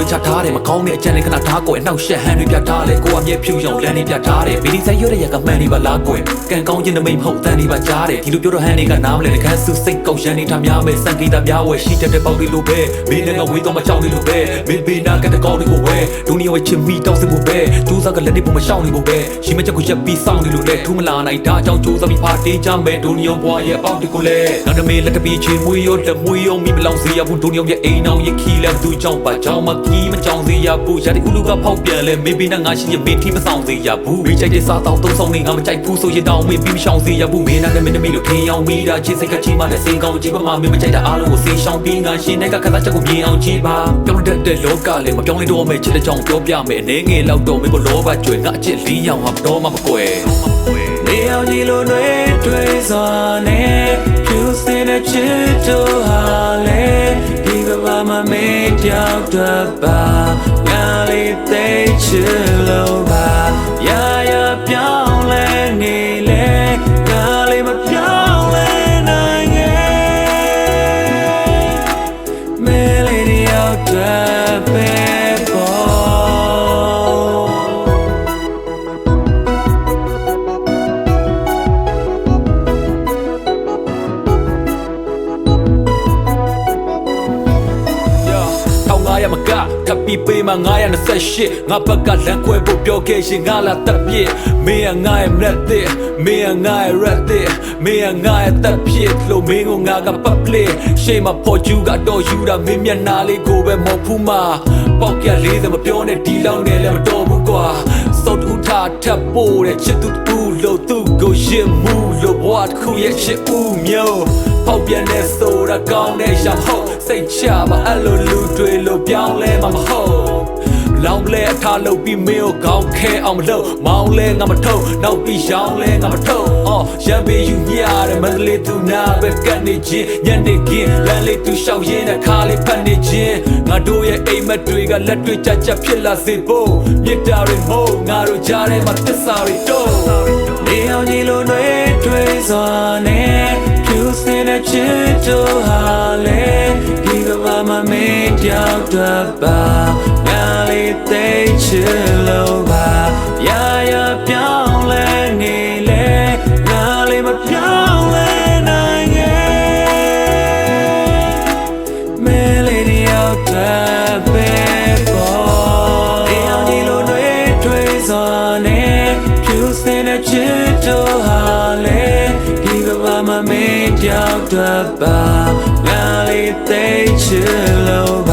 ချထားတယ်မကောင်းတဲ့အကြံနဲ့ခဏထားကွယ်နှောက်ရှက်ဟန်တွေပြထားလေကိုအမြဲဖြူရောင်လမ်းတွေပြထားတယ်ဗီဒီဆိုင်ရွက်ရရကမှန်နေပါလားကွယ်ကန်ကောင်းခြင်းတမိတ်မဟုတ်တန်နေပါကြားတယ်ဒီလိုပြောတော့ဟန်တွေကနားမလဲတခါစုစိတ်ကောက်ရန်နေထားများမယ်စံဂီတာများဝယ်ရှိတဲ့ပေါက်တွေလိုပဲမင်းလည်းငါဝေးတော့မချောင်းနေလိုပဲမင်းဘေးနာကတကောင်းတွေကိုဝဲဒုနီယဝဲချစ်မိတောင်းစဖို့ပဲကျိုးစားကလက်တွေပုံမရှောင်းနေဖို့ပဲရှိမချက်ကိုရက်ပြီးစောင်းနေလို့လေထူးမလာနိုင်ဒါကြောင့်ကျိုးစားပြီးပါတေးကြမယ်ဒုနီယဘွားရဲ့ပေါက်တွေကိုလေနောက်တမေးလက်တပီးချေမွေးရောလက်မွေးရောမိမလောင်စေရဘူးဒုနီယရဲ့အိမ်အောင်ရဲ့ခီလက်သူကြောင့်ပါကြောင့်မကီးမကြောင်စေရဘူးရာဒီဥလူကဖောက်ပြန်လဲမေးပြီးနဲ့ငါရှိရဲ့မေးထီးမဆောင်စေရဘူးမိချိုက်တဲ့စားတော့သုံးဆောင်နေငါမကြိုက်ဘူးဆိုရင်တောင်းမေးပြီးမရှောင်စေရဘူးမင်းနဲ့မင်းသမီးလို့ထင်အောင်မိတာချစ်စိတ်ကချီမနဲ့စိန်ကောင်းကြည့်ပါမင်းမကြိုက်တာအားလုံးကိုစေရှောင်ပြီးငါရှင်တဲ့ကခသားချက်ကိုမြင်အောင်ကြည့်ပါပြောင်းတဲ့လောကလည်းမပြောင်းလဲတော့မယ်ချစ်တဲ့ကြောင့်ပြောပြမယ်အနေငယ်လောက်တော့မင်းကိုလောဘကျွေငါအချစ်လေးရောင်ဟာတော့မှမကွယ်နေအောင်ကြီးလို့တွေးစွာနဲ့ဖြူစင်တဲ့ချစ်တို့ဟာလေဒီကဘာမှမေးပြောင်းတော့ပါငါလေးသိချစ်လို့ပါရာရာပြောင်းလဲနေလေငါလေးမပြောင်းလဲနိုင်ရဲ့မဲလေးတယောက်တည်းပဲရမကကပီပေးမှာ928ငါဘက်ကလမ်းခွဲဖို့ပြောခဲ့ရင်ငါလာတက်ပြစ်မင်းငါရဲ့လက်သစ်မင်းငါရဲ့ရက်သစ်မင်းငါရဲ့တက်ပြစ်လို့မင်းကိုငါကပတ်ပလေးရှေ့မှာပေါ်ကျူကတော့ယူတာမင်းမျက်နှာလေးကိုပဲမဟုတ်ဘူးမှာပေါက်က40မပြောနဲ့ဒီလောင်းနဲ့လည်းမတော်ဘူးကွာစောတူထားထပ်ပို့တဲ့ချစ်သူတူလို့သူကိုရင်မှုလို့ဘဝတစ်ခုရဲ့ချစ်ဦးမျိုးပေါက်ပြန်နေဆိုတာကောင်းတဲ့ရောင်ဟုတ်စိတ်ချပါအဲ့လိုလူတွေလို့ပြောင်းလဲမှာမဟုတ်လောင်လဲအထားလုပ်ပြီးမင်းကိုကောင်းခဲအောင်မလုပ်မောင်းလဲငါမထုတ်နောက်ပြီးရောင်းလဲငါမထုတ်ရံပေးယူမြရတယ်မန္တလေးသူနာပဲကနေချင်းညနေခင်းလမ်းလေးသူရှောက်ရင်းနဲ့ခါလေးဖတ်နေချင်းငါတို့ရဲ့အိမ်မက်တွေကလက်တွေကြကြဖြစ်လာစေဖို့မြစ်တာတွေမို့ငါတို့ကြားထဲမှာသစ္စာတွေတော့နေအောင်ကြီးလို့တွေးစွာနဲ့ဖြူစင်တဲ့ချစ်တို့ဟာလေဒီကဘာမှမေးပြောင်းတော့ပါငါလေးသိချစ်လို့ပါရာရာပြောင်းလဲနေလေငါလေးမပြောင်းလဲနိုင်ရဲ့မဲလေးတယောက်တည်းပဲပေါ်နေအောင်ကြီးလို့တွေးစွာနဲ့ဖြူစင်တဲ့ချစ်တို့ဟာလေဒီကဘာမှမေးပြောင်းတော့ပါငါလေးသိချစ်လို့